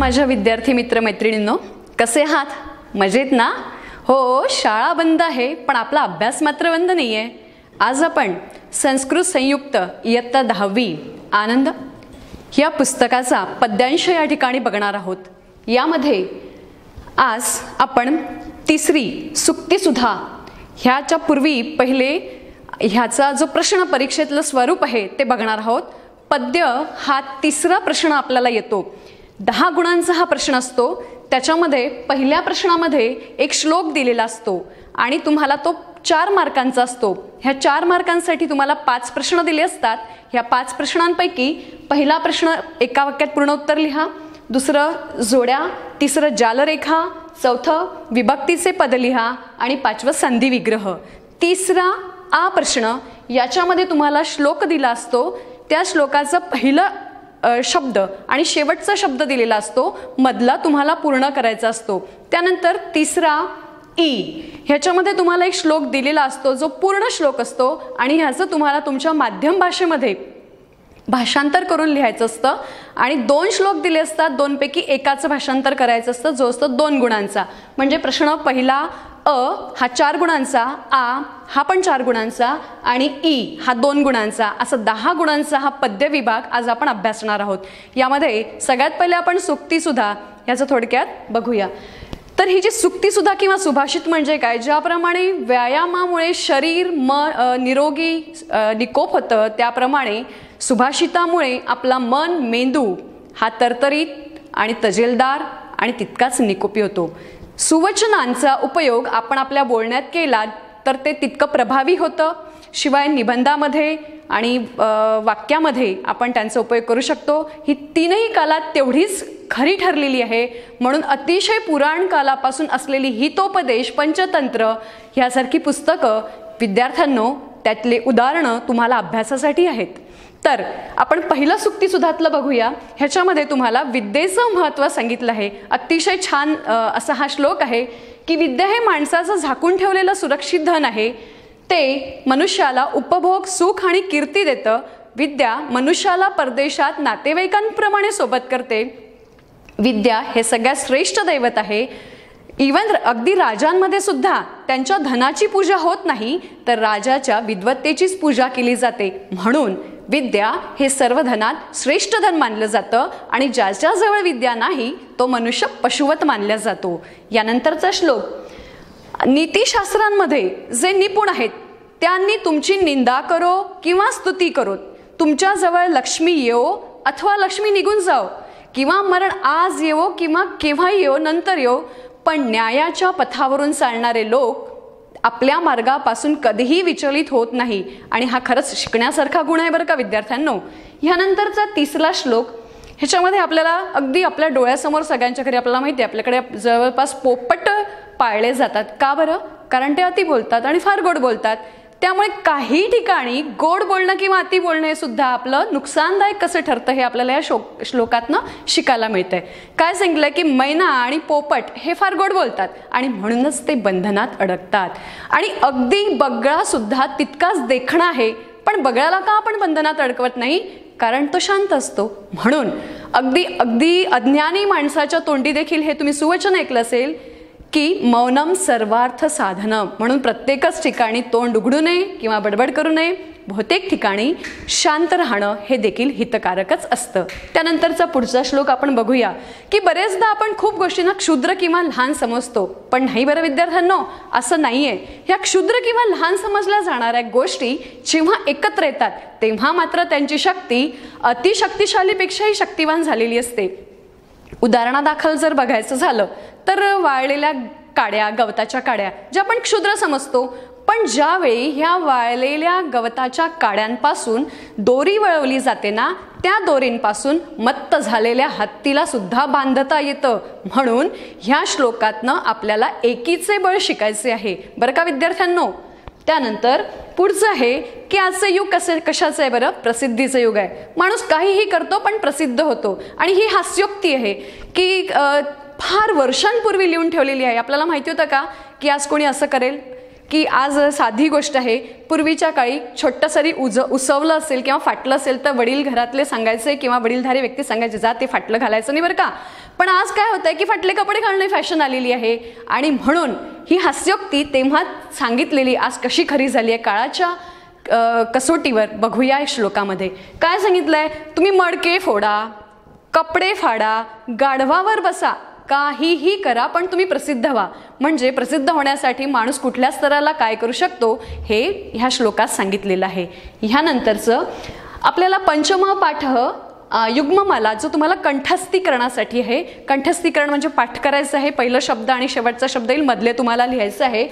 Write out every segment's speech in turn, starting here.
माझ्या विद्यार्थी मित्र मैत्रिणींनो, कसे आहात? मजेत ना? हो, शाळा बंद आहे पण आपला अभ्यास मात्र बंद नाहीये. आज आपण संस्कृत संयुक्त इयत्ता 10वी आनंद या पुस्तकाचा पद्यांश या ठिकाणी बघणार आहोत. यामध्ये आज आपण तिसरी सुक्तीसुधा ह्याच्या पूर्वी पहिले ह्याचा जो प्रश्न परीक्षेतलं स्वरूप आहे ते बघणार आहोत. पद्य हा तिसरा प्रश्न आपल्याला येतो. 10 गुणांचा हा प्रश्न असतो. त्याच्यामध्ये पहिल्या प्रश्नामध्ये एक श्लोक दिलेला असतो आणि तुम्हाला तो 4 मार्कांचा असतो. ह्या 4 मार्कांसाठी तुम्हाला 5 प्रश्न दिले असतात. ह्या 5 प्रश्नांपैकी पहिला प्रश्न एका वाक्यात पूर्ण उत्तर लिहा, दुसरं जोड्या, तिसरं जालरेखा, चौथं विभक्तीचे पद लिहा आणि 5वं संधी विग्रह. तिसरा आ प्रश्न याच्यामध्ये तुम्हाला श्लोक दिला असतो. त्या श्लोकाचं पहिलं शब्द आणि शेवटचा शब्द दिलेला असतो, मधला तुम्हाला पूर्ण करायचा असतो. त्यानंतर तिसरा ई ह्याच्यामध्ये तुम्हाला एक श्लोक दिलेला असतो जो पूर्ण श्लोक असतो आणि ह्याचं तुम्हाला तुमच्या माध्यम भाषेमध्ये भाषांतर करून लिहायचं असतं आणि 2 श्लोक दिले असतात. 2 पैकी एकाचं भाषांतर करायचं असतं जो असतो 2 गुणांचा. म्हणजे प्रश्न पहिला अ हा 4 गुणांचा, आ हा पण 4 गुणांचा आणि ई हा 2 गुणांचा, असं 10 गुणांचा हा पद्य विभाग आज आपण अभ्यासणार आहोत. यामध्ये सगळ्यात पहिले आपण सुक्तीसुधा याचं थोडक्यात बघूया. तर ही जी सुक्तीसुधा किंवा सुभाषित म्हणजे काय? ज्याप्रमाणे व्यायामामुळे शरीर निरोगी निकोप होतं, त्याप्रमाणे सुभाषितामुळे आपला मन मेंदू हा तरतरीत आणि तजेलदार आणि तितकाच निकोपी होतो. सुवचनांचा उपयोग आपण आपल्या बोलण्यात केला तर ते तितकं प्रभावी होतं. शिवाय निबंधामध्ये आणि वाक्यामध्ये आपण त्यांचा उपयोग करू शकतो. ही तीनही कालात तेवढीच खरी ठरलेली आहे. म्हणून अतिशय पुराण कालापासून असलेली हितोपदेश, पंचतंत्र ह्यासारखी पुस्तकं विद्यार्थ्यांनो त्यातले उदाहरणं तुम्हाला अभ्यासासाठी आहेत. तर आपण पहिलं सुक्तीसुधातलं बघूया. ह्याच्यामध्ये तुम्हाला विद्येचं महत्त्व सांगितलं आहे. अतिशय छान असा हा श्लोक आहे की विद्या हे माणसाचं झाकून ठेवलेलं सुरक्षित धन आहे. ते मनुष्याला उपभोग, सुख आणि कीर्ती देतं. विद्या मनुष्याला परदेशात नातेवाईकांप्रमाणे सोबत करते. विद्या हे सगळ्यात श्रेष्ठ दैवत आहे. इवन अगदी राजांमध्ये सुद्धा त्यांच्या धनाची पूजा होत नाही तर राजाच्या विद्वत्तेचीच पूजा केली जाते. म्हणून विद्या हे सर्व धनात श्रेष्ठ धन मानलं जातं आणि ज्याच्याजवळ विद्या नाही तो मनुष्य पशुवत मानला जातो. यानंतरचा श्लोक, नीतिशास्त्रांमध्ये जे निपुण आहेत त्यांनी तुमची निंदा करो किंवा स्तुती करो, तुमच्याजवळ लक्ष्मी येवो अथवा लक्ष्मी निघून जाओ, किंवा मरण आज येवो किंवा केव्हाही येवो, नंतर येवो, पण न्यायाच्या पथावरून चालणारे लोक आपल्या मार्गापासून कधीही विचलित होत नाही. आणि हा खरंच शिकण्यासारखा गुण आहे बरं का विद्यार्थ्यांनो. ह्यानंतरचा तिसरा श्लोक, ह्याच्यामध्ये आपल्याला अगदी आपल्या डोळ्यासमोर सगळ्यांच्या घरी आपल्याला माहिती आहे आपल्याकडे जवळपास पोपट पाळले जातात. का बरं? कारण ते अति बोलतात आणि फार गोड बोलतात. त्यामुळे काही ठिकाणी गोड बोलणं किंवा अति बोलणे सुद्धा आपलं नुकसानदायक कसं ठरतं हे आपल्याला या श्लोकातनं शिकायला मिळतंय. काय सांगितलंय की मैना आणि पोपट हे फार गोड बोलतात आणि म्हणूनच ते बंधनात अडकतात. आणि अगदी बगळा सुद्धा तितकाच देखणा आहे. पण बगळ्याला का आपण बंधनात अडकवत नाही? कारण तो शांत असतो. म्हणून अगदी अगदी अज्ञानी माणसाच्या तोंडी देखील हे तुम्ही सुवचन ऐकलं असेल की मौनम सर्वार्थ साधनम. म्हणून प्रत्येकच ठिकाणी तोंड उघडू नये किंवा बडबड करू नये. बहुतेक ठिकाणी शांत राहणं हे देखील हितकारकच असतं. त्यानंतरचा पुढचा श्लोक आपण बघूया की बरेचदा आपण खूप गोष्टींना क्षुद्र किंवा लहान समजतो. पण नाही बरं विद्यार्थ्यांनो, असं नाहीये. ह्या क्षुद्र किंवा लहान समजल्या जाणाऱ्या गोष्टी जेव्हा एकत्र येतात तेव्हा मात्र त्यांची शक्ती अतिशक्तिशालीपेक्षाही शक्तिवान झालेली असते. उदाहरणादाखल जर बघायचं झालं तर वाळलेल्या काड्या, गवताच्या काड्या ज्या आपण क्षुद्र समजतो, पण ज्यावेळी ह्या वाळलेल्या गवताच्या काड्यांपासून दोरी वळवली जाते ना, त्या दोरींपासून मत्त झालेल्या हत्तीला सुद्धा बांधता येतं. म्हणून ह्या श्लोकातनं आपल्याला एकीचे बळ शिकायचे आहे बरं का विद्यार्थ्यांनो. त्यानंतर पुढचं आहे की आजचं युग कशाचं आहे बरं? प्रसिद्धीचं युग आहे. माणूस काहीही करतो पण प्रसिद्ध होतो. आणि ही हास्योक्ती आहे की फार वर्षांपूर्वी लिहून ठेवलेली आहे. आपल्याला माहिती होतं का की आज कोणी असं करेल? की आज साधी गोष्ट आहे, पूर्वीच्या काळी छोटंसरी उसवलं असेल किंवा फाटलं असेल तर वडील घरातले सांगायचे किंवा वडीलधारी व्यक्ती सांगायचे जा ते फाटलं घालायचं नाही बरं का. पण आज काय होतंय की फाटले कपडे घालणे फॅशन आलेली आहे आणि म्हणून ही हास्योक्ती तेव्हा सांगितलेली आज कशी खरी झाली आहे काळाच्या कसोटीवर बघूया या श्लोकामध्ये. काय सांगितलंय? तुम्ही मडके फोडा, कपडे फाडा, गाढवावर बसा, काहीही करा, पण तुम्ही प्रसिद्ध व्हा. म्हणजे प्रसिद्ध होण्यासाठी माणूस कुठल्या स्तराला काय करू शकतो हे ह्या श्लोकात सांगितलेलं आहे. ह्यानंतरचं आपल्याला पंचम पाठ युग्ममाला जो तुम्हाला कंठस्थीकरणासाठी आहे. कंठस्थीकरण म्हणजे पाठ करायचं आहे, पहिलं शब्द आणि शेवटचा शब्द येईल, मधले तुम्हाला लिहायचं आहे.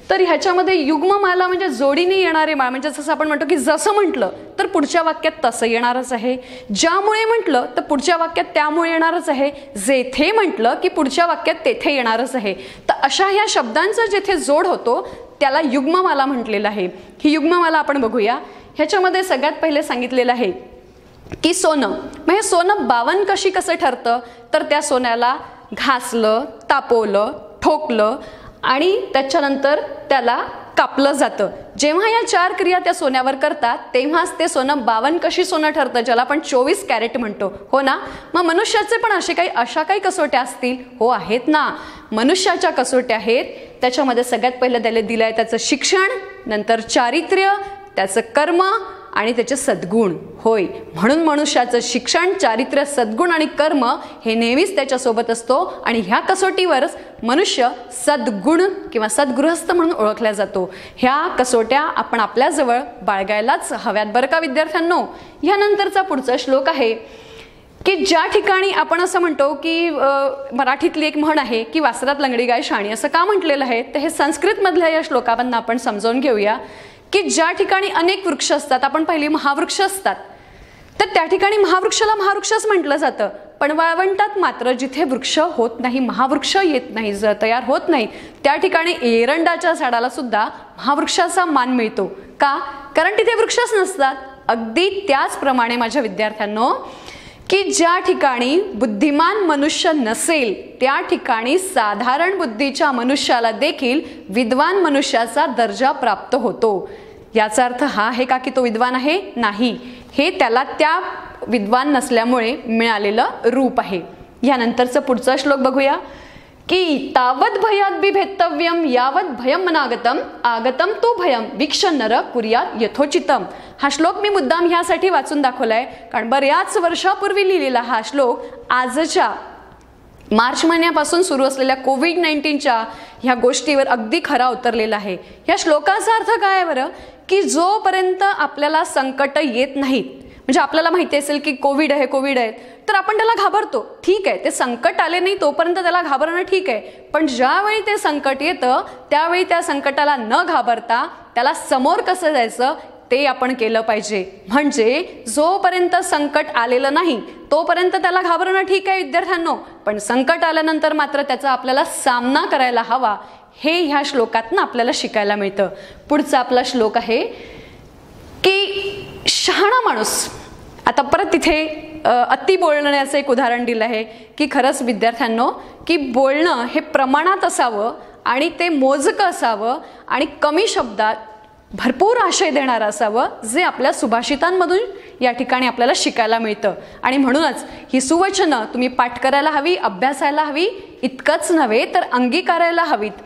तर ह्याच्यामध्ये युग्ममाला म्हणजे जोडीने येणारे माळ, म्हणजे जसं आपण म्हणतो की जसं म्हटलं तर पुढच्या वाक्यात तसं येणारच आहे, ज्यामुळे म्हटलं तर पुढच्या वाक्यात त्यामुळे येणारच आहे, जेथे म्हटलं की पुढच्या वाक्यात तेथे येणारच आहे. तर अशा ह्या शब्दांचा जेथे जोड होतो त्याला युग्ममाला म्हटलेलं आहे. ही युग्ममाला आपण बघूया. ह्याच्यामध्ये सगळ्यात पहिले सांगितलेलं आहे की सोनं, म्हणजे सोनं बावन कशी कसं ठरतं, तर त्या सोन्याला घासलं, तापवलं, ठोकलं आणि त्याच्यानंतर त्याला कापलं जातं. जेव्हा या 4 क्रिया त्या सोन्यावर करतात तेव्हाच ते सोनं 52 कशी सोनं ठरतं, ज्याला आपण 24 कॅरेट म्हणतो, हो ना. मग मनुष्याचे पण अशा काही कसोट्या असतील? हो, आहेत ना. मनुष्याच्या कसोट्या आहेत. त्याच्यामध्ये सगळ्यात पहिलं त्याला दिलं आहे त्याचं शिक्षण, नंतर चारित्र्य, त्याचं कर्म आणि त्याचे सद्गुण. होय, म्हणून मनुष्याचं शिक्षण, चारित्र्य, सद्गुण आणि कर्म हे नेहमीच त्याच्यासोबत असतो आणि ह्या कसोटीवरच मनुष्य सद्गुण किंवा सद्गृहस्थ म्हणून ओळखला जातो. ह्या कसोट्या आपण आपल्याजवळ बाळगायलाच हव्यात बरं का विद्यार्थ्यांनो. ह्यानंतरचा पुढचा श्लोक आहे की ज्या ठिकाणी आपण असं म्हणतो की मराठीतली एक म्हण आहे की वासरात लंगडी गाय शाणी, असं का म्हटलेलं आहे तर हे संस्कृतमधल्या या श्लोकामधनं आपण समजावून घेऊया की ज्या ठिकाणी अनेक वृक्ष असतात, आपण पहिली महावृक्ष असतात, तर त्या ठिकाणी महावृक्षाला महावृक्षच म्हटलं जातं. पण वाळवंटात मात्र जिथे वृक्ष होत नाही, महावृक्ष येत नाही, तयार होत नाही, त्या ठिकाणी एरंडाच्या झाडाला सुद्धा महावृक्षाचा मान मिळतो. का? कारण तिथे वृक्षच नसतात. अगदी त्याचप्रमाणे माझ्या विद्यार्थ्यांनो की ज्या ठिकाणी बुद्धिमान मनुष्य नसेल त्या ठिकाणी साधारण बुद्धीच्या मनुष्याला देखील विद्वान मनुष्याचा दर्जा प्राप्त होतो. याचा अर्थ हा आहे का की तो विद्वान आहे? नाही, हे त्याला त्या विद्वान नसल्यामुळे मिळालेलं रूप आहे. यानंतरचं पुढचा श्लोक बघूया की तावत भयात बिभेतव्यम यावत भयम मनागतम आगतम तो भयम वीक्ष नर कुर्यात यथोचितम. हा श्लोक मी मुद्दाम ह्यासाठी वाचून दाखवलाय कारण बऱ्याच वर्षापूर्वी लिहिलेला हा श्लोक आजच्या मार्च महिन्यापासून सुरू असलेल्या कोविड-19च्या ह्या गोष्टीवर अगदी खरा उतरलेला आहे. या श्लोकाचा अर्थ काय आहे बरं की जोपर्यंत आपल्याला संकट येत नाहीत, म्हणजे आपल्याला माहिती असेल की कोविड आहे तर आपण त्याला घाबरतो, ठीक आहे, ते संकट आले नाही तोपर्यंत त्याला घाबरणं ठीक आहे. पण ज्यावेळी ते संकट येतं त्यावेळी त्या संकटाला न घाबरता त्याला समोर कसं जायचं ते आपण केलं पाहिजे. म्हणजे जोपर्यंत संकट आलेलं नाही तोपर्यंत त्याला घाबरणं ठीक आहे विद्यार्थ्यांनो, पण संकट आल्यानंतर मात्र त्याचा आपल्याला सामना करायला हवा, हे ह्या श्लोकातनं आपल्याला शिकायला मिळतं. पुढचा आपला श्लोक आहे की शहाणा माणूस. आता परत तिथे अति बोलण्याचं एक उदाहरण दिलं आहे की खरंच विद्यार्थ्यांनो की बोलणं हे प्रमाणात असावं आणि ते मोजकं असावं आणि कमी शब्दात भरपूर आशय देणारं असावं, जे आपल्या सुभाषितांमधून या ठिकाणी आपल्याला शिकायला मिळतं. आणि म्हणूनच ही सुवचनं तुम्ही पाठ करायला हवी, अभ्यासायला हवी, इतकंच नव्हे तर अंगीकारायला हवीत.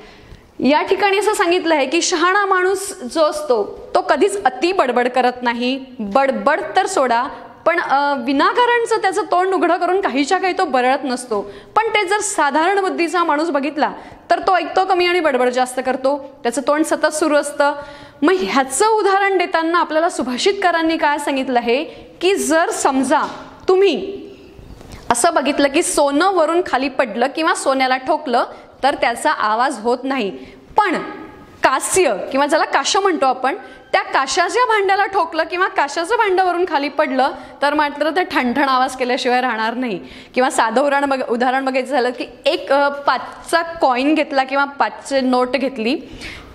या ठिकाणी असं सांगितलं आहे की शहाणा माणूस जो असतो तो कधीच अति बडबड करत नाही. बडबड तर सोडा, पण विनाकारणचं त्याचं तोंड उघडं करून काहीच्या काही तो बरळत नसतो. पण ते जर साधारण बुद्धीचा माणूस बघितला तर तो ऐकतो कमी आणि बडबड जास्त करतो, त्याचं तोंड सतत सुरू असतं. मग ह्याचं उदाहरण देताना आपल्याला सुभाषितकारांनी काय सांगितलं आहे की जर समजा तुम्ही असं बघितलं की सोनं वरून खाली पडलं किंवा सोन्याला ठोकलं तर त्याचा आवाज होत नाही, पण कास्य किंवा ज्याला काश म्हणतो आपण, त्या काशाच्या भांड्याला ठोकलं किंवा काशाचं भांडं वरून खाली पडलं तर मात्र ते ठणठण आवाज केल्याशिवाय राहणार नाही. किंवा साधं उदाहरण बघायचं झालं की एक 5चा कॉईन घेतला किंवा 5ची नोट घेतली,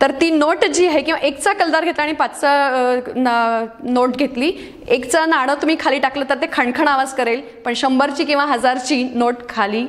तर ती नोट जी आहे किंवा 1चा कलदार घेतला आणि 5चा नोट घेतली, 1चं नाणं तुम्ही खाली टाकलं तर ते खणखण आवाज करेल, पण 100ची किंवा 1000ची नोट खाली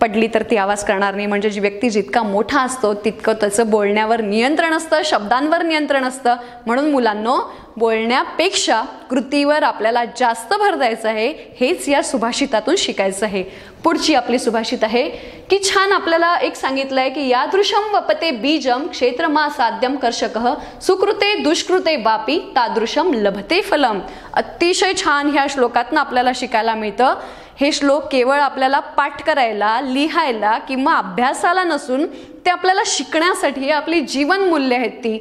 पडली तर ती आवाज करणार नाही. म्हणजे जी व्यक्ती जितका मोठा असतो तितकं त्याचं बोलण्यावर नियंत्रण असतं, शब्दांवर नियंत्रण असतं. म्हणून मुलांनो, बोलण्यापेक्षा कृतीवर आपल्याला जास्त भर द्यायचा आहे. हेच या सुभाषितातून शिकायचं आहे. पुढची आपली सुभाषित आहे की छान आपल्याला एक सांगितलंय की यादृशम वपते बीजम क्षेत्रमा साध्यम कर्षकः सुकृते दुष्कृते वापी तादृशम लभते फलम. अतिशय छान ह्या श्लोकातनं आपल्याला शिकायला मिळतं. हे श्लोक केवळ आपल्याला पाठ करायला, लिहायला किंवा अभ्यासाला नसून ते आपल्याला शिकण्यासाठी आपली जीवन मूल्य आहेत ती.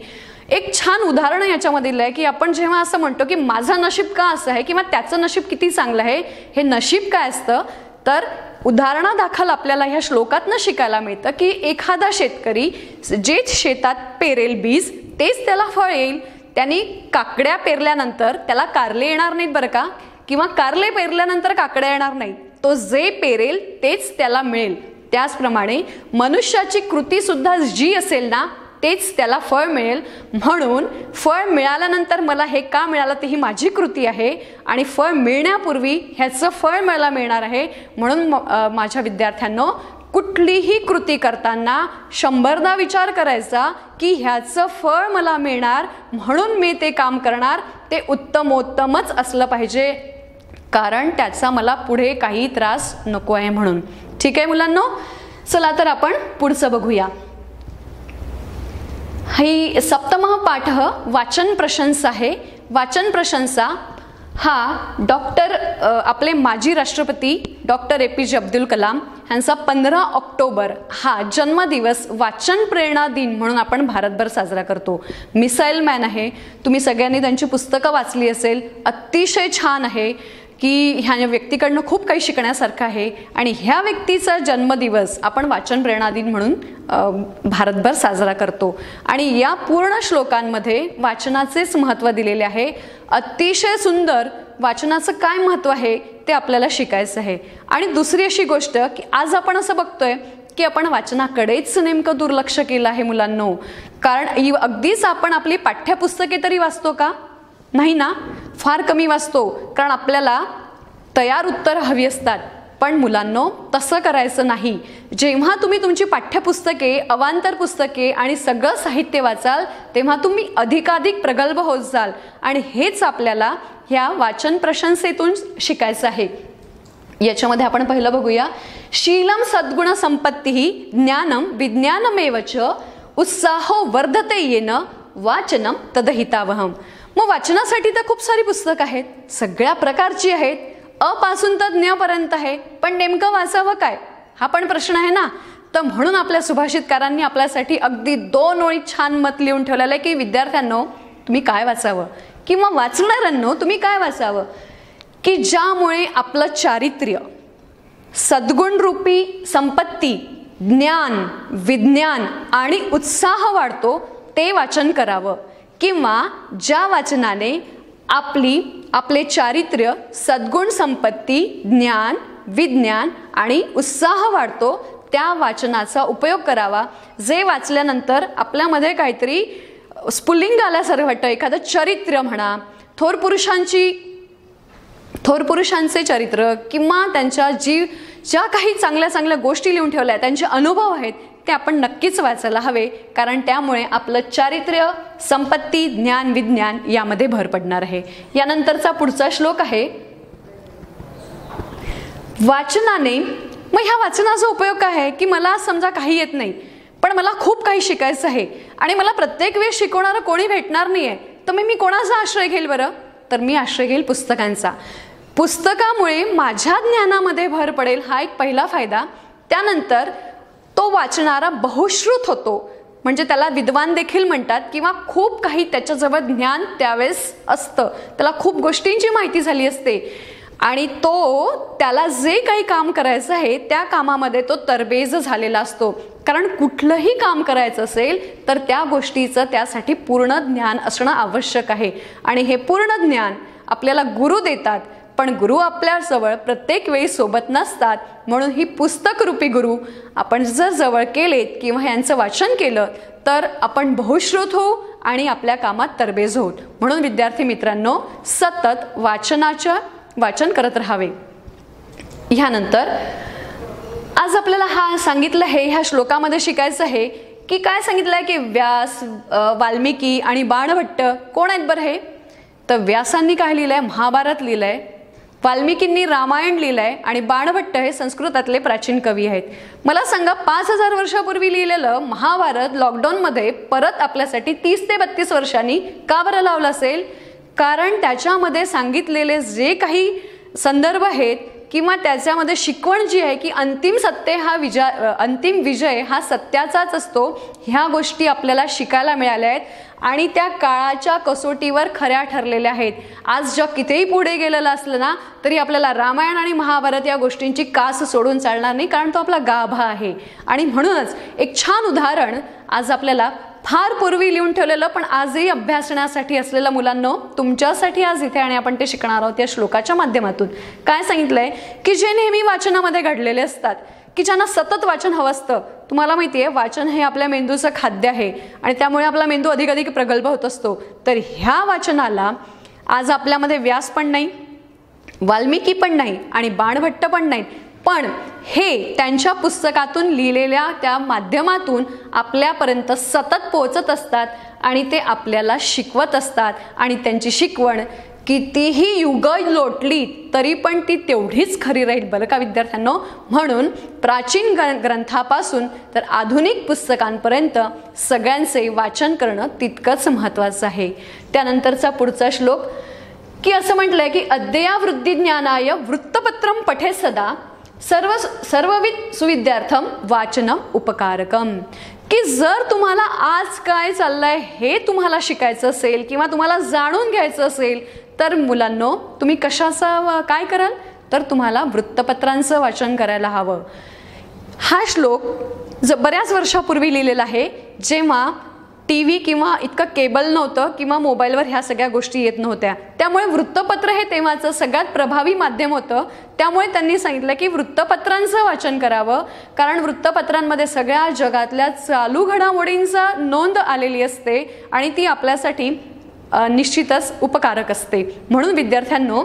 एक छान उदाहरण याच्यामध्ये दिलं आहे की आपण जेव्हा असं म्हणतो की माझं नशीब का असं आहे किंवा त्याचं नशीब किती चांगलं आहे, हे नशीब काय असतं तर उदाहरणादाखल आपल्याला ह्या श्लोकातनं शिकायला मिळतं की एखादा शेतकरी जेच शेतात पेरेल बीज तेच त्याला फळ येईल. त्यांनी काकड्या पेरल्यानंतर त्याला कारले येणार नाहीत बरं का, किंवा कारले पेरल्यानंतर काकड्या येणार नाहीत. तो जे पेरेल तेच त्याला मिळेल. त्याचप्रमाणे मनुष्याची कृती सुद्धा जी असेल ना तेच त्याला फळ मिळेल. म्हणून फळ मिळाल्यानंतर मला हे का मिळालं ते ही माझी कृती आहे आणि फळ मिळण्यापूर्वी ह्याचं फळ मला मिळणार आहे. म्हणून माझ्या विद्यार्थ्यांनो, कुठलीही कृती करताना 100दा विचार करायचा की ह्याचं फळ मला मिळणार म्हणून मी ते काम करणार. ते उत्तमोत्तमच असलं पाहिजे, कारण त्याचा मला पुढे काही त्रास नको आहे म्हणून. ठीक आहे मुलांनो, चला तर आपण पुढचं बघूया. ही सप्तमः पाठ वाचन प्रशंसा आहे. वाचन प्रशंसा हा आपले माजी राष्ट्रपती डॉक्टर APJ अब्दुल कलाम यांचा 15 ऑक्टोबर हा जन्मदिवस वाचन प्रेरणा दिन म्हणून आपण भारतभर साजरा करतो. मिसाईल मॅन आहे, तुम्ही सगळ्यांनी त्यांची पुस्तकं वाचली असेल. अतिशय छान आहे की ह्या व्यक्तीकडनं खूप काही शिकण्यासारखं आहे आणि ह्या व्यक्तीचा जन्मदिवस आपण वाचन प्रेरणा दिन म्हणून भारतभर साजरा करतो. आणि या पूर्ण श्लोकांमध्ये वाचनाचेच महत्त्व दिलेले आहे. अतिशय सुंदर वाचनाचं काय महत्त्व आहे ते आपल्याला शिकायचं आहे. आणि दुसरी अशी गोष्ट की आज आपण असं बघतोय की आपण वाचनाकडेच नेमकं दुर्लक्ष केलं आहे मुलांनो. कारण अगदीच आपण आपली पाठ्यपुस्तके तरी वाचतो का? नाही ना, फार कमी वाचतो, कारण आपल्याला तयार उत्तर हवी असतात. पण मुलांनो, तसं करायचं नाही. जेव्हा तुम्ही तुमची पाठ्यपुस्तके, अवांतर पुस्तके आणि सगळं साहित्य वाचाल तेव्हा तुम्ही अधिकाधिक प्रगल्भ होत जाल. आणि हेच आपल्याला ह्या वाचन प्रशंसेतून शिकायचं आहे. याच्यामध्ये आपण पहिलं बघूया. शीलम सद्गुण संपत्ती ज्ञानम विज्ञानमेवच उत्साहो वर्धते येन वाचनम तदहितावहम. मग वाचनासाठी तर खूप सारी पुस्तकं आहेत, सगळ्या प्रकारची आहेत, अ पासून तर ज्ञ पर्यंत आहे. पण नेमकं वाचावं काय हा पण प्रश्न आहे ना. तर म्हणून आपल्या सुभाषितकारांनी आपल्यासाठी अगदी 2 ओळीत छान मत लिहून ठेवलेलं आहे की विद्यार्थ्यांनो, तुम्ही काय वाचावं किंवा वाचणाऱ्यांनो तुम्ही काय वाचावं की ज्यामुळे आपलं चारित्र्य, सद्गुणरूपी संपत्ती, ज्ञान, विज्ञान आणि उत्साह वाढतो ते वाचन करावं. किंवा ज्या वाचनाने आपले चारित्र्य, सद्गुण संपत्ती, ज्ञान, विज्ञान आणि उत्साह वाढतो त्या वाचनाचा उपयोग करावा. जे वाचल्यानंतर आपल्यामध्ये काहीतरी स्फुल्लिंग आल्यासारखं वाटतं. एखादं चरित्र म्हणा, थोर पुरुषांचे चरित्र किंवा त्यांच्या ज्या काही चांगल्या चांगल्या गोष्टी लिहून ठेवल्या, त्यांचे अनुभव आहेत, ते आपण नक्कीच वाचायला हवे. कारण त्यामुळे आपलं चारित्र्य, संपत्ती, ज्ञान, विज्ञान यामध्ये भर पडणार आहे. यानंतरचा पुढचा श्लोक आहे. वाचनाने, मग ह्या वाचनाचा उपयोग काय आहे की मला समजा काही येत नाही पण मला खूप काही शिकायचं आहे आणि मला प्रत्येक वेळेस शिकवणारं कोणी भेटणार नाहीये, तर मी कोणाचा आश्रय घेईल बरं? तर मी आश्रय घेईल पुस्तकांचा. पुस्तकामुळे माझ्या ज्ञानामध्ये भर पडेल, हा एक पहिला फायदा. त्यानंतर तो वाचणारा बहुश्रुत होतो, म्हणजे त्याला विद्वान देखील म्हणतात किंवा खूप काही त्याच्याजवळ ज्ञान त्यावेळेस असतं, त्याला खूप गोष्टींची माहिती झाली असते आणि त्याला जे काही काम करायचं आहे त्या कामामध्ये तो तरबेज झालेला असतो. कारण कुठलंही काम करायचं असेल तर त्या गोष्टीचं त्यासाठी पूर्ण ज्ञान असणं आवश्यक आहे. आणि हे पूर्ण ज्ञान आपल्याला गुरु देतात, पण गुरु आपल्याजवळ प्रत्येक वेळी सोबत नसतात. म्हणून ही पुस्तकरूपी गुरु आपण जर जवळ केलेत किंवा यांचं वाचन केलं तर आपण बहुश्रुत होऊ आणि आपल्या कामात तरबेज होऊ. म्हणून विद्यार्थी मित्रांनो, सतत वाचन करत राहावे. ह्यानंतर आज आपल्याला हा सांगितलं आहे, ह्या श्लोकामध्ये शिकायचं आहे की काय सांगितलं आहे की व्यास, वाल्मिकी आणि बाणभट्ट कोण आहेत बरं हे? तर व्यासांनी काय लिहिलंय? महाभारत लिहिलंय, वाल्मिकींनी रामायण लिहिलंय आणि बाणभट्ट हे संस्कृतातले प्राचीन कवी आहेत. मला सांगा 5000 वर्षापूर्वी लिहिलेलं महाभारत लॉकडाऊनमध्ये परत आपल्यासाठी 30 ते 32 वर्षांनी का बरं लावलं असेल? कारण त्याच्यामध्ये सांगितलेले जे काही संदर्भ आहेत किंवा त्याच्यामध्ये शिकवण जी आहे की अंतिम विजय हा सत्याचाच असतो, ह्या गोष्टी आपल्याला शिकायला मिळाल्या आहेत आणि त्या काळाच्या कसोटीवर खऱ्या ठरलेल्या आहेत. आज जग कितीही पुढे गेलेलं असलं ना तरी आपल्याला रामायण आणि महाभारत या गोष्टींची कास सोडून चालणार नाही, कारण तो आपला गाभा आहे. आणि म्हणूनच एक छान उदाहरण आज आपल्याला फार पूर्वी लिहून ठेवलेलं पण आजही अभ्यासण्यासाठी असलेलं मुलांनो तुमच्यासाठी आज इथे आणि आपण ते शिकणार आहोत या श्लोकाच्या माध्यमातून. काय सांगितलंय की जे नेहमी वाचनामध्ये घडलेले असतात, की ज्यांना सतत वाचन हवं असतं. तुम्हाला माहिती आहे वाचन हे आपल्या मेंदूचं खाद्य आहे आणि त्यामुळे आपला मेंदू अधिकाधिक प्रगल्भ होत असतो. तर ह्या वाचनाला आज आपल्यामध्ये व्यास पण नाही, वाल्मिकी पण नाही आणि बाणभट्ट पण नाहीत, पण हे त्यांच्या पुस्तकातून लिहिलेल्या त्या माध्यमातून आपल्यापर्यंत सतत पोहोचत असतात आणि ते आपल्याला शिकवत असतात. आणि त्यांची शिकवण कितीही युग लोटली तरी पण ती तेवढीच खरी राहील बरं का विद्यार्थ्यांनो. म्हणून प्राचीन ग्रंथापासून तर आधुनिक पुस्तकांपर्यंत सगळ्यांचे वाचन करणं तितकंच महत्त्वाचं आहे. त्यानंतरचा पुढचा श्लोक की असं म्हटलंय की अद्यया वृद्धी ज्ञानाय वृत्तपत्रम पठे सदा सर्वविद सुविद्यार्थम वाचनम उपकारकम. की जर तुम्हाला आज काय चाललंय हे तुम्हाला शिकायचं असेल किंवा तुम्हाला जाणून घ्यायचं असेल तर मुलांनो तुम्ही कशाचं काय कराल? तर तुम्हाला वृत्तपत्रांचं वाचन करायला हवं. हा श्लोक बऱ्याच वर्षापूर्वी लिहिलेला आहे, जेव्हा TV किंवा इतकं केबल नव्हतं किंवा मोबाईलवर ह्या सगळ्या गोष्टी येत नव्हत्या. त्यामुळे वृत्तपत्र हे तेव्हाचं सगळ्यात प्रभावी माध्यम होतं. त्यामुळे त्यांनी सांगितलं की वृत्तपत्रांचं वाचन करावं, कारण वृत्तपत्रांमध्ये सगळ्या जगातल्या चालू घडामोडींचा नोंद आलेली असते आणि ती आपल्यासाठी निश्चितच उपकारक असते. म्हणून विद्यार्थ्यांनो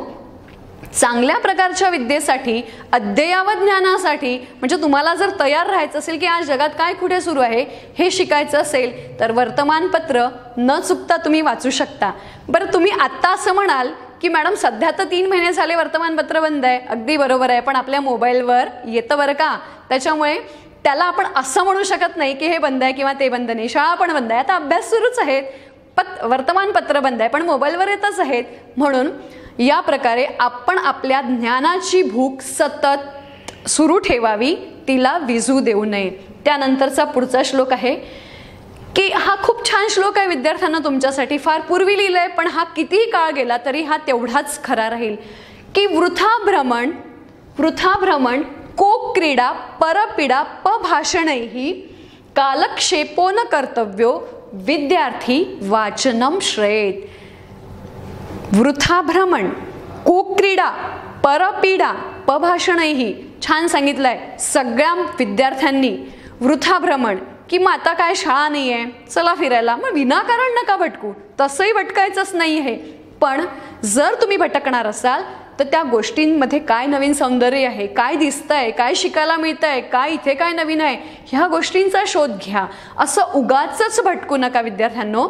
चांगल्या प्रकारच्या विद्येसाठी, अद्ययावत ज्ञानासाठी, म्हणजे तुम्हाला जर तयार राहायचं असेल की आज जगात काय कुठे सुरू आहे हे शिकायचं असेल तर वर्तमानपत्र न चुकता तुम्ही वाचू शकता. बरं, तुम्ही आत्ता असं म्हणाल की मॅडम सध्या तर 3 महिने झाले वर्तमानपत्र बंद आहे. अगदी बरोबर आहे, पण आपल्या मोबाईलवर येतं बरं का. त्याच्यामुळे त्याला आपण असं म्हणू शकत नाही की हे बंद आहे किंवा ते बंद नाही. शाळा पण बंद आहे, आता अभ्यास सुरूच आहेत, वर्तमानपत्र बंद आहे पण मोबाईलवर येतच आहेत. म्हणून या प्रकारे आपण आपल्या ज्ञानाची भूक सतत सुरू ठेवावी, तिला विझू देऊ नये. त्यानंतरचा पुढचा श्लोक आहे की हा खूप छान श्लोक आहे विद्यार्थ्यांना तुमच्यासाठी. फार पूर्वी लिहिलंय पण हा कितीही काळ गेला तरी हा तेवढाच खरा राहील. की वृथा भ्रमण को क्रीडा परपीडा पभाषणैहि कालक्षेपो न कर्तव्यो विद्यार्थी वाचनम श्रेयेत. वृथा भ्रमण, कुक्रीडा, परपीडा, पभाषणैहि. छान सांगितलंय सगळ्या विद्यार्थ्यांनी. वृथा भ्रमण की मग आता काय शाळा नाही आहे, चला फिरायला, मग विनाकारण नका भटकू. तसंही भटकायचंच नाही आहे, पण जर तुम्ही भटकणार असाल तर त्या गोष्टींमध्ये काय नवीन सौंदर्य आहे, काय दिसतंय, काय शिकायला मिळतंय, काय इथे काय नवीन आहे, ह्या गोष्टींचा शोध घ्या. असं उगाचच भटकू नका विद्यार्थ्यांनो.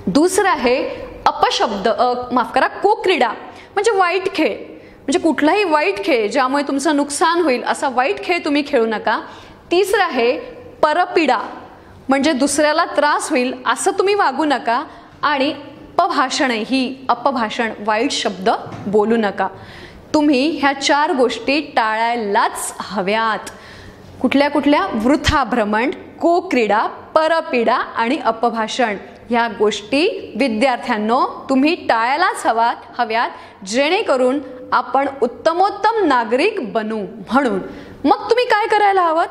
दुसरं आहे अपशब्द, माफ करा, कोक्रीडा म्हणजे वाईट खेळ. म्हणजे कुठलाही वाईट खेळ ज्यामुळे तुमचं नुकसान होईल असा वाईट खेळ तुम्ही खेळू नका. तिसरं आहे परपीडा म्हणजे दुसऱ्याला त्रास होईल असं तुम्ही वागू नका. आणि अपभाषण, ही अपभाषण, वाईट शब्द बोलू नका. तुम्ही ह्या 4 गोष्टी टाळायलाच हव्यात. कुठल्या कुठल्या? वृथा भ्रमण, कोक्रीडा, परपीडा आणि अपभाषण. ह्या गोष्टी विद्यार्थ्यांनो तुम्ही टाळायलाच हव्यात, जेणेकरून आपण उत्तमोत्तम नागरिक बनू. म्हणून मग तुम्ही काय करायला हवं?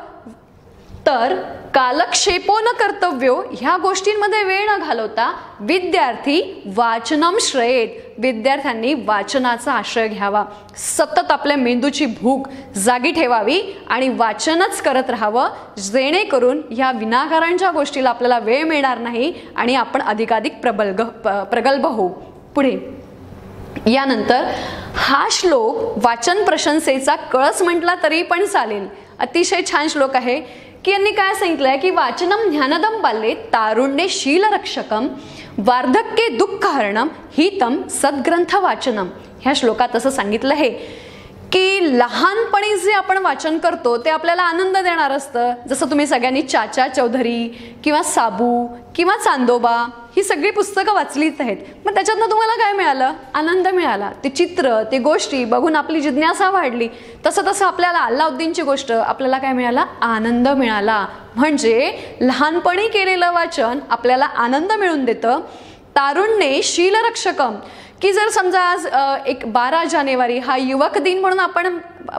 तर कालक्षेपो न कर्तव्यो, ह्या गोष्टींमध्ये वेळ न घालवता विद्यार्थी वाचनम श्रेयेत, विद्यार्थ्यांनी वाचनाचा आश्रय घ्यावा. सतत आपल्या मेंदूची भूक जागी ठेवावी आणि वाचनच करत राहावं, जेणेकरून ह्या विनाकारणच्या गोष्टीला आपल्याला वेळ मिळणार नाही आणि आपण अधिकाधिक प्रगल्भ होऊ. पुढे यानंतर हा श्लोक वाचन प्रशंसेचा कळस म्हटला तरी पण चालेल. अतिशय छान श्लोक आहे की यांनी काय सांगितलंय की वाचनम ज्ञानदम बाल्ये तारुण्ये शीलरक्षकम वार्धक्ये दुःखहरणम हितम सद्ग्रंथ वाचनम. ह्या श्लोकात असं सांगितलं आहे की लहानपणी जे आपण वाचन करतो ते आपल्याला आनंद देणार असतं. जसं तुम्ही सगळ्यांनी चाचा चौधरी किंवा साबू किंवा चांदोबा ही सगळी पुस्तकं वाचलीच आहेत. मग त्याच्यातनं तुम्हाला काय मिळालं? आनंद मिळाला. ते चित्र, ते गोष्टी बघून आपली जिज्ञासा वाढली. तसं तसं आपल्याला अल्लाउद्दीनची गोष्ट आपल्याला काय मिळाला? आनंद मिळाला. म्हणजे लहानपणी केलेलं वाचन आपल्याला आनंद मिळवून देतं. तारुण्ये शीलरक्षकम, की जर समजा आज 12 जानेवारी हा युवक दिन म्हणून आपण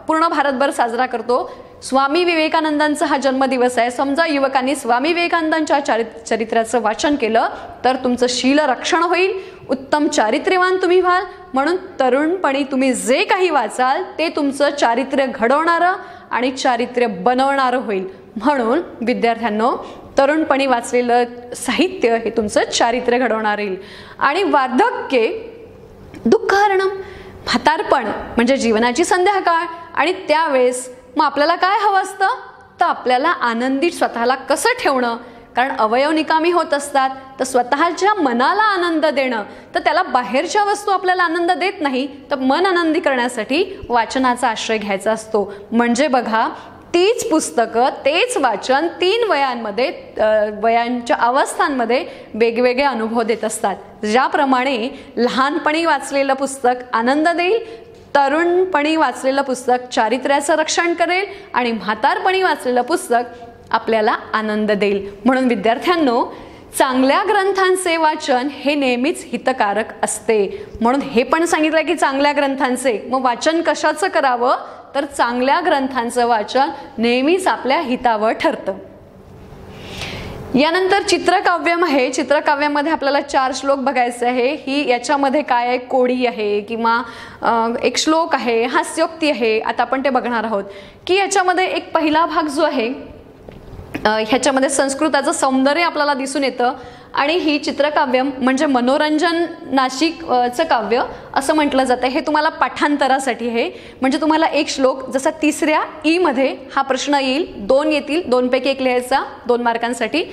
पूर्ण भारतभर साजरा करतो. स्वामी विवेकानंदांचा हा जन्मदिवस आहे. समजा युवकांनी स्वामी विवेकानंदांच्या चरित्राचं वाचन केलं तर तुमचं शीलरक्षण होईल, उत्तम चारित्र्यवान तुम्ही व्हाल. म्हणून तरुणपणी तुम्ही जे काही वाचाल ते तुमचं चारित्र्य घडवणारं आणि चारित्र्य बनवणारं होईल. म्हणून विद्यार्थ्यांनो, तरुणपणी वाचलेलं साहित्य हे तुमचं चारित्र्य घडवणार येईल. आणि वार्धक्य दुःखहरणम, म्हातारपण म्हणजे जीवनाची संध्याकाळ. आणि त्यावेळेस मग आपल्याला काय हवं असतं? तर आपल्याला आनंदी स्वतःला कसं ठेवणं, कारण अवयव निकामी होत असतात. तर स्वतःच्या मनाला आनंद देणं, तर त्याला बाहेरच्या वस्तू आपल्याला आनंद देत नाही. तर मन आनंदी करण्यासाठी वाचनाचा आश्रय घ्यायचा असतो. म्हणजे बघा, तीच पुस्तकं, तेच वाचन 3 वयांमध्ये, वयांच्या अवस्थांमध्ये वेगवेगळे अनुभव देत असतात. ज्याप्रमाणे लहानपणी वाचलेलं पुस्तक आनंद देईल, तरुणपणी वाचलेलं पुस्तक चारित्र्याचं रक्षण करेल आणि म्हातारपणी वाचलेलं पुस्तक आपल्याला आनंद देईल. म्हणून विद्यार्थ्यांनो, चांगल्या ग्रंथांचे वाचन हे नेहमीच हितकारक असते. म्हणून हे पण सांगितलं की चांगल्या ग्रंथांचे. मग वाचन कशाचं करावं? तर चांगल्या ग्रंथांचं वाचन नेहमीच आपल्या हितावर ठरतं. यानंतर चित्रकाव्यम आहे. चित्रकाव्यामध्ये आपल्याला 4 श्लोक बघायचे आहे. ही याच्यामध्ये काय आहे? कोडी आहे किंवा एक श्लोक आहे, हास्योक्ती आहे. आता आपण ते बघणार आहोत की याच्यामध्ये एक पहिला भाग जो आहे ह्याच्यामध्ये संस्कृताचं सौंदर्य आपल्याला दिसून येतं. आणि ही चित्रकाव्यम म्हणजे मनोरंजन नाशिकचं काव्य असं म्हटलं जातं. हे तुम्हाला पाठांतरासाठी आहे. म्हणजे तुम्हाला एक श्लोक, जसा 3ऱ्या ई मध्ये हा प्रश्न येईल, 2 येतील, 2 पैकी 1 लिहायचा 2 मार्कांसाठी.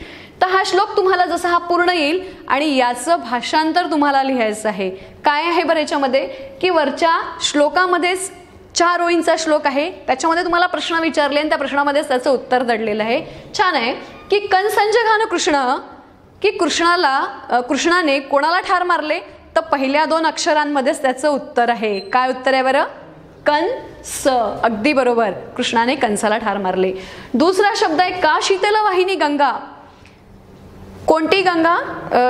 तर हा श्लोक तुम्हाला जसा हा पूर्ण येईल आणि याचं भाषांतर तुम्हाला लिहायचं आहे. काय आहे बरं याच्यामध्ये? की वरच्या श्लोकामध्येच 4 ओळींचा श्लोक आहे. त्याच्यामध्ये तुम्हाला प्रश्न विचारले आणि त्या प्रश्नामध्येच त्याचं उत्तर दडलेलं आहे. छान आहे की कंसंजघान कृष्ण, की कृष्णाने कोणाला ठार मारले? तर पहिल्या 2 अक्षरांमध्येच त्याचं उत्तर आहे. काय उत्तर आहे बरं? कंस. अगदी बरोबर, कृष्णाने कंसाला ठार मारले. दुसरा शब्द आहे का शीतल वाहिनी गंगा. कोणती गंगा?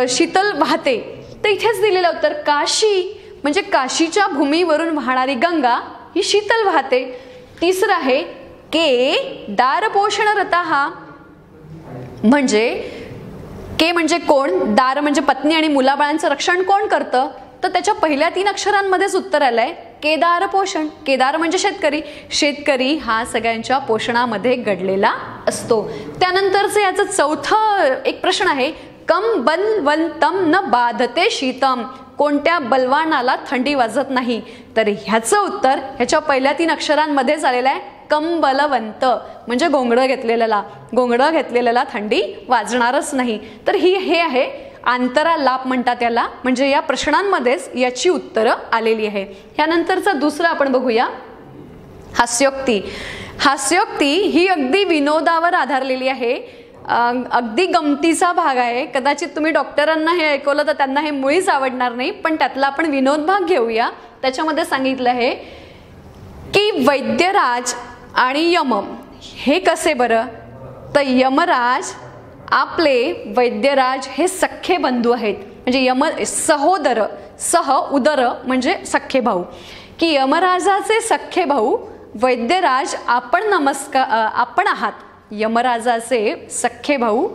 शीतल वाहते. तर इथेच दिलेलं उत्तर काशी, म्हणजे काशीच्या भूमीवरून वाहणारी गंगा ही शीतल वाहते. तिसरं आहे के दारपोषण रता, म्हणजे के म्हणजे कोण, दार म्हणजे पत्नी आणि मुलाबाळांचं रक्षण कोण करतं? तर त्याच्या पहिल्या 3 अक्षरांमध्येच उत्तर आलंय केदार पोषण. केदार म्हणजे शेतकरी. शेतकरी हा सगळ्यांच्या पोषणामध्ये घडलेला असतो. त्यानंतरचं याचं चौथं एक प्रश्न आहे, कम बलवंतम न बाधते शीतम. कोणत्या बलवानाला थंडी वाजत नाही? तर ह्याचं उत्तर ह्याच्या पहिल्या 3 अक्षरांमध्येच आलेलं आहे कंबलवंत, म्हणजे घोंगडं घेतलेल्याला थंडी वाजणारच नाही. तर हे आहे आंतरालाप म्हणतात त्याला. म्हणजे या प्रश्नांमध्येच याची उत्तरं आलेली आहे. यानंतरचा दुसरा आपण बघूया, हास्योक्ती. हास्योक्ती ही अगदी विनोदावर आधारलेली आहे. अगदी गमतीचा भाग आहे. कदाचित तुम्ही डॉक्टरांना हे ऐकवलं तर त्यांना हे मुळीच आवडणार नाही, पण त्यातला आपण विनोद भाग घेऊया. त्याच्यामध्ये सांगितलं आहे की वैद्यराज आणि यम हे कसे बरं? तर यमराज आपले वैद्यराज हे सख्खे बंधू आहेत. म्हणजे सहोदर, उदर म्हणजे सख्खे भाऊ. की यमराजाचे सख्खे भाऊ वैद्यराज आपण आहात. यमराजाचे सख्खे भाऊ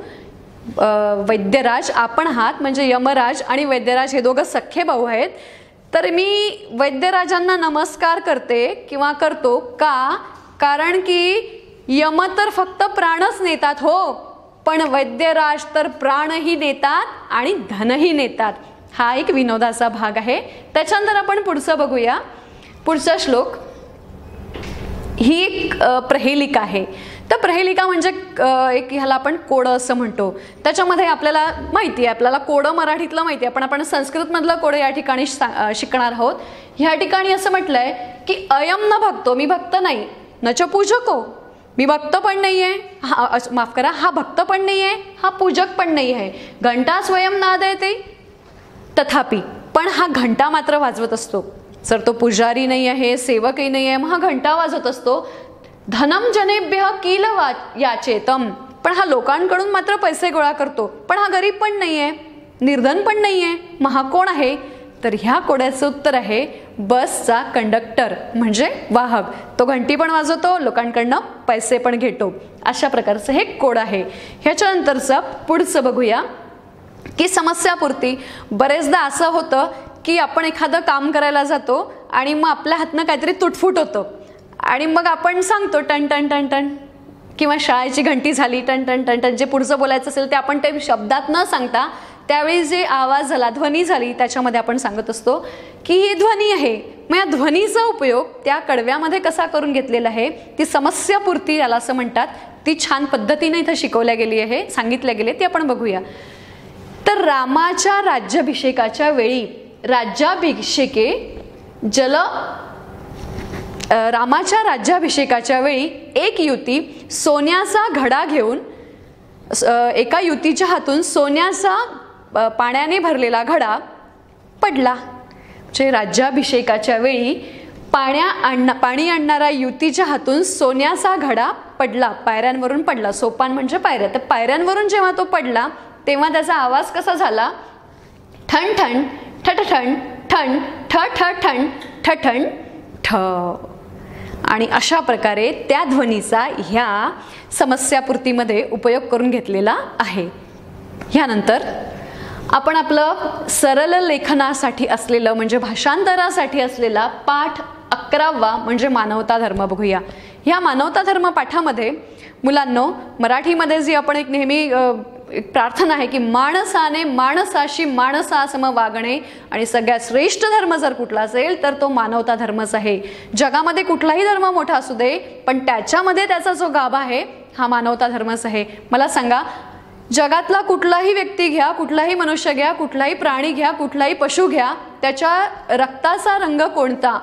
वैद्यराज आपण आहात, म्हणजे यमराज आणि वैद्यराज हे दोघं सख्खे भाऊ आहेत. तर मी वैद्यराजांना नमस्कार करते किंवा करतो. का? कारण की यम तर फक्त प्राणच नेतात हो, पण वैद्यराज तर प्राणही नेतात आणि धनही नेतात. हा एक विनोदाचा भाग आहे. त्याच्यानंतर आपण पुढचं बघूया. पुढचा श्लोक, ही एक प्रहेलिका आहे. तर प्रहेलिका म्हणजे एक ह्याला आपण कोडं असं म्हणतो. त्याच्यामध्ये आपल्याला माहिती आहे, आपल्याला कोडं मराठीतलं माहिती आहे, पण आपण संस्कृतमधलं कोडं या ठिकाणी शिकणार आहोत. ह्या ठिकाणी असं म्हटलंय की अयम न भक्तो, मी भक्त नाही, न च पूजको, मी भक्त पण नाही आहे, माफ करा, हा भक्त पण नाही आहे, हा पूजक पण नाही आहे. घंटा स्वयं नादयते तथापि, पण हा घंटा मात्र वाजवत असतो. जर तो पुजारी नाही आहे, सेवकही नाही आहे, मग हा घंटा वाजवत असतो. धनम जनेभ्य किल याचेतम, पण हा लोकांकडून मात्र पैसे गोळा करतो, पण हा गरीब पण नाही आहे, निर्धन पण नाही आहे, मग हा कोण आहे? तर ह्या कोड्याचं उत्तर आहे बसचा कंडक्टर म्हणजे वाहक. तो घंटी पण वाजवतो, लोकांकडनं पैसे पण घेतो. अशा प्रकारचं हे कोड आहे. ह्याच्यानंतरचं पुढचं बघूया की समस्यापूर्ती. बरेचदा असं होतं की आपण एखादं काम करायला जातो आणि मग आपल्या हातनं काहीतरी तुटफूट होतं आणि मग आपण सांगतो टन टन टन टन, किंवा शाळेची घंटी झाली टन टन टन टन, जे पुढचं बोलायचं असेल ते आपण ते शब्दात न सांगता त्यावेळी जे आवाज झाला, ध्वनी झाली, त्याच्यामध्ये आपण सांगत असतो की ही ध्वनी आहे. मग या ध्वनीचा उपयोग त्या कडव्यामध्ये कसा करून घेतलेला आहे, ती समस्यापूर्ती याला असं म्हणतात. ती छान पद्धतीने इथं शिकवल्या गेली आहे, सांगितल्या गेले, ती आपण बघूया. तर रामाच्या राज्याभिषेकाच्या वेळी रामाच्या राज्याभिषेकाच्या वेळी एक युती सोन्याचा घडा घेऊन, एका युतीच्या हातून सोन्याचा पाण्याने भरलेला घडा पडला. म्हणजे राज्याभिषेकाच्या वेळी पाणी आणणारा युतीच्या हातून सोन्याचा घडा पडला, पायऱ्यांवरून पडला. सोपान म्हणजे पायऱ्या. तर पायऱ्यांवरून जेव्हा तो पडला तेव्हा त्याचा आवाज कसा झाला? ठण ठण ठठ ठण ठण ठ ठ ठण ठठण ठ. आणि अशा प्रकारे त्या ध्वनीचा ह्या समस्यापूर्तीमध्ये उपयोग करून घेतलेला आहे. ह्यानंतर आपण आपलं सरळ लेखनासाठी असलेलं म्हणजे भाषांतरासाठी असलेला पाठ 11वा म्हणजे मानवता धर्म बघूया. ह्या मानवता धर्म पाठामध्ये मुलांनो, मराठीमध्ये जी आपण एक नेहमी एक प्रार्थना आहे की माणसाने माणसाशी माणसासम वागणे, आणि सगळ्यात श्रेष्ठ धर्म जर कुठला असेल तर तो मानवता धर्मच आहे. जगामध्ये कुठलाही धर्म मोठा असू दे, पण त्याच्यामध्ये त्याचा जो गाभा आहे हा मानवता धर्मच आहे. मला सांगा, जगातला कुठलाही व्यक्ती घ्या, कुठलाही मनुष्य घ्या, कुठलाही प्राणी घ्या, कुठलाही पशु घ्या, त्याच्या रक्ताचा रंग कोणता?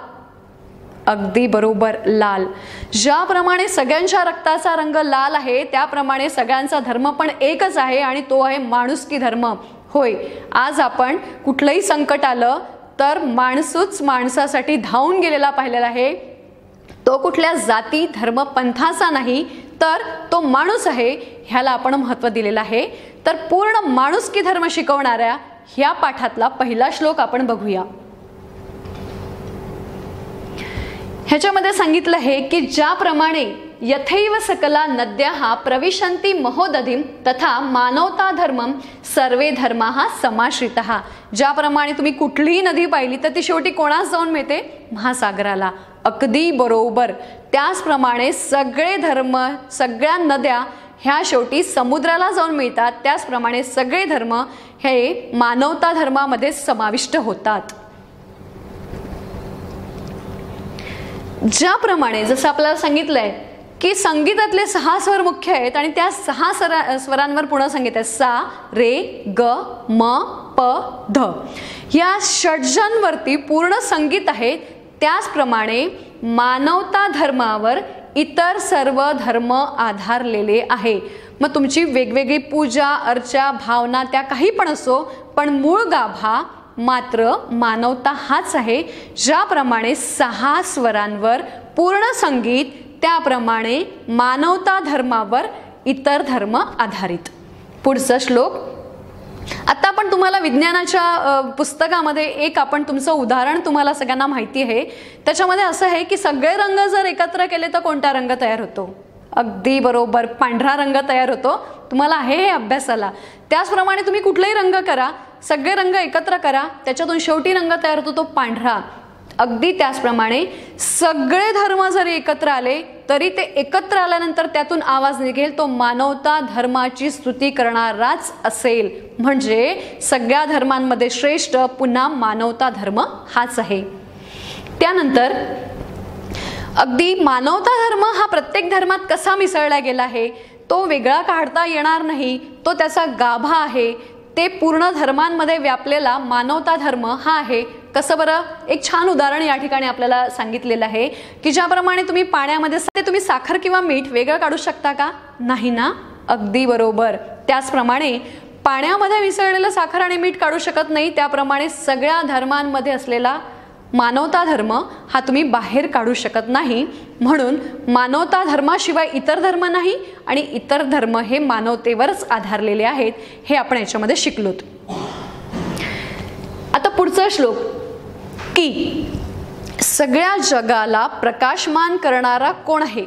अगदी बरोबर, लाल. ज्याप्रमाणे सगळ्यांच्या रक्ताचा रंग लाल आहे त्याप्रमाणे सगळ्यांचा धर्म पण एकच आहे आणि तो आहे माणुसकी धर्म. होय, आज आपण कुठलंही संकट आलं तर माणूसच माणसासाठी धावून गेलेला पाहिलेला आहे. तो कुठल्या जाती धर्म पंथाचा नाही, तर तो माणूस आहे, ह्याला आपण महत्त्व दिलेलं आहे. तर पूर्ण माणुसकी धर्म शिकवणाऱ्या ह्या पाठातला पहिला श्लोक आपण बघूया. ह्याच्यामध्ये सांगितलं आहे की ज्याप्रमाणे यथैव सकला नद्याः प्रविशन्ति महोदधिं तथा मानवता धर्मम सर्वे धर्माः समाश्रितः. ज्याप्रमाणे तुम्ही कुठलीही नदी पाहिली तर ती शेवटी कोणास जाऊन मिळते? महासागराला. अगदी बरोबर. त्याचप्रमाणे सगळे धर्म, सगळ्या नद्या ह्या शेवटी समुद्राला जाऊन मिळतात. त्याचप्रमाणे सगळे धर्म हे मानवता धर्मामध्ये समाविष्ट होतात. ज्याप्रमाणे जसं आपल्याला सांगितलंय की संगीतातले 6 स्वर मुख्य आहेत आणि त्या 6 स्वरांवर पुन्हा संगीत आहे. सा, रे, ग, म, प, ध. या षड्जांवरती पूर्ण संगीत आहे. त्याचप्रमाणे मानवता धर्मावर इतर सर्व धर्म आधारलेले आहे. मग तुमची वेगवेगळी पूजा, अर्चा, भावना त्या काही पण असो, पण मूळ गाभा मात्र मानवता हाच आहे. ज्याप्रमाणे 6 स्वरांवर पूर्ण संगीत, त्याप्रमाणे मानवता धर्मावर इतर धर्म आधारित. पुढचा श्लोक. आता आपण तुम्हाला विज्ञानाच्या पुस्तकामध्ये एक आपण तुमचं उदाहरण तुम्हाला सगळ्यांना माहिती आहे. त्याच्यामध्ये असं आहे की सगळे रंग जर एकत्र केले तर कोणता रंग तयार होतो? अगदी बरोबर, पांढरा रंग तयार होतो. तुम्हाला आहे हे अभ्यासाला. त्याचप्रमाणे तुम्ही कुठलेही रंग करा, सगळे रंग एकत्र करा, त्याच्यातून शेवटी रंग तयार होतो तो पांढरा. अगदी त्याचप्रमाणे सगळे धर्म जरी एकत्र आले तरी ते एकत्र आल्यानंतर त्यातून आवाज निघेल तो मानवता धर्माची स्तुती करणाराच असेल. म्हणजे सगळ्या धर्मांमध्ये श्रेष्ठ पुन्हा मानवता धर्म हाच आहे. त्यानंतर अगदी मानवता धर्म हा प्रत्येक धर्मात कसा मिसळला गेला आहे तो वेगळा काढता येणार नाही, तो त्याचा गाभा आहे. ते पूर्ण धर्मांमध्ये व्यापलेला मानवता धर्म हा आहे. कसं बरं, एक छान उदाहरण या ठिकाणी आपल्याला सांगितलेलं आहे की ज्याप्रमाणे तुम्ही पाण्यामध्ये तुम्ही साखर किंवा मीठ वेगळं काढू शकता का? नाही ना. अगदी बरोबर. त्याचप्रमाणे पाण्यामध्ये मिसळलेलं साखर आणि मीठ काढू शकत नाही, त्याप्रमाणे सगळ्या धर्मांमध्ये असलेला मानवता धर्म हा तुम्ही बाहेर काढू शकत नाही. म्हणून मानवता धर्माशिवाय इतर धर्म नाही आणि इतर धर्म हे मानवतेवरच आधारलेले आहेत, हे आपण याच्यामध्ये शिकलोत. आता पुढचा श्लोक की सगळ्या जगाला प्रकाशमान करणारा कोण आहे?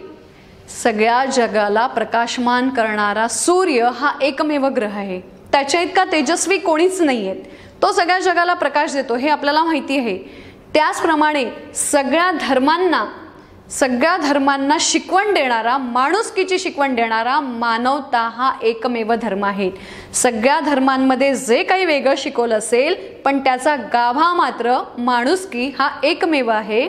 सगळ्या जगाला प्रकाशमान करणारा सूर्य हा एकमेव ग्रह आहे. त्याच्या इतका तेजस्वी कोणीच नाहीये. तो सगळ्या जगाला प्रकाश देतो हे आपल्याला माहिती आहे. त्याचप्रमाणे सगळ्या धर्मांना शिकवण देणारा, माणुसकीची शिकवण देणारा मानवता हा एकमेव धर्म आहे. सगळ्या धर्मांमध्ये जे काही वेगळं शिकवलं असेल पण त्याचा गाभा मात्र माणुसकी हा एकमेव आहे.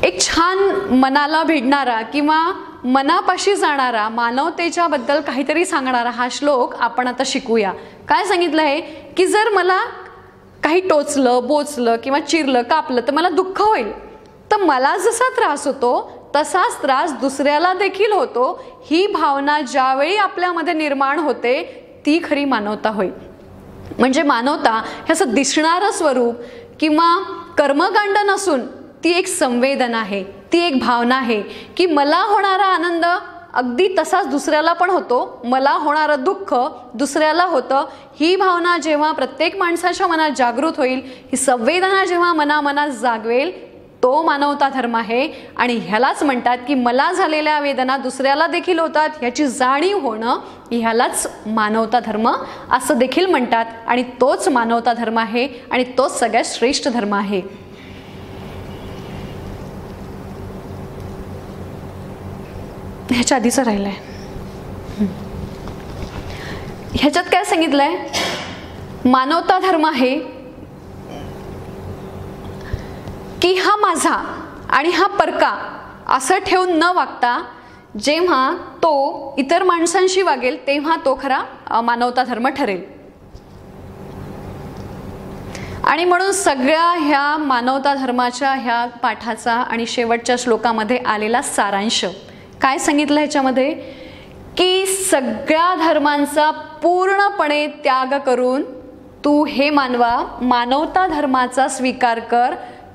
एक छान मनाला भिडणारा किंवा मनापाशी जाणारा, मानवतेच्या बद्दल काहीतरी सांगणारा हा श्लोक आपण आता शिकूया. काय सांगितलं आहे की जर मला काही टोचलं, बोचलं किंवा चिरलं, कापलं तर मला दुःख होईल. तर मला जसा त्रास होतो तसाच त्रास दुसऱ्याला देखील होतो. ही भावना ज्यावेळी आपल्यामध्ये निर्माण होते ती खरी मानवता होईल. म्हणजे मानवता हे असं दिसणारं स्वरूप किंवा कर्मकांड नसून ती एक संवेदना आहे, ती एक भावना आहे की मला होणारा आनंद अगदी तसाच दुसऱ्याला पण होतो, मला होणारं दुःख दुसऱ्याला होतं. ही भावना जेव्हा प्रत्येक माणसाच्या मनात जागृत होईल, ही संवेदना जेव्हा मनामनात जागवेल, तो मानवता धर्म आहे. आणि ह्यालाच म्हणतात की मला झालेल्या वेदना दुसऱ्याला देखील होतात ह्याची जाणीव होणं, ह्यालाच मानवता धर्म असं देखील म्हणतात. आणि तोच मानवता धर्म आहे आणि तोच सगळ्यात श्रेष्ठ धर्म आहे. ह्याच्या आधीचं राहिलंय. ह्याच्यात काय सांगितलंय? मानवता धर्म आहे की हा माझा आणि हा परका असं ठेवून न वागता जेव्हा तो इतर माणसांशी वागेल तेव्हा तो खरा मानवता धर्म ठरेल. आणि म्हणून सगळ्या ह्या मानवता धर्माच्या ह्या पाठाचा आणि शेवटच्या श्लोकामध्ये आलेला सारांश काय सांगितलं ह्याच्यामध्ये की सगळ्या धर्मांचा पूर्णपणे त्याग करून तू हे मानवा मानवता धर्माचा स्वीकार कर.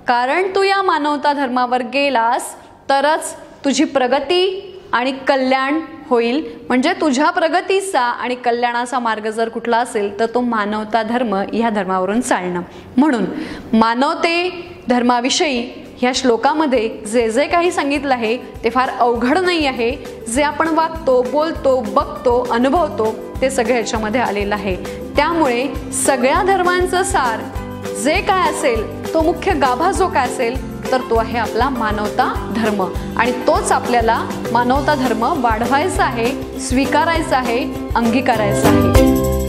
कारण तू या मानवता धर्मावर गेलास तरच तुझी प्रगती आणि कल्याण होईल. म्हणजे तुझ्या प्रगतीचा आणि कल्याणाचा मार्ग जर कुठला असेल तर तो मानवता धर्म ह्या धर्मावरून चालणं. म्हणून मानवते धर्माविषयी ह्या श्लोकामध्ये जे जे काही सांगितलं आहे ते फार अवघड नाही आहे. जे आपण वागतो, बोलतो, बघतो, अनुभवतो ते सगळं ह्याच्यामध्ये आलेलं आहे. त्यामुळे सगळ्या धर्मांचं सार जे काय असेल, तो मुख्य गाभा जो काय असेल तर तो आहे आपला मानवता धर्म. आणि तोच आपल्याला मानवता धर्म वाढवायचा आहे, स्वीकारायचा आहे, अंगीकारायचा आहे.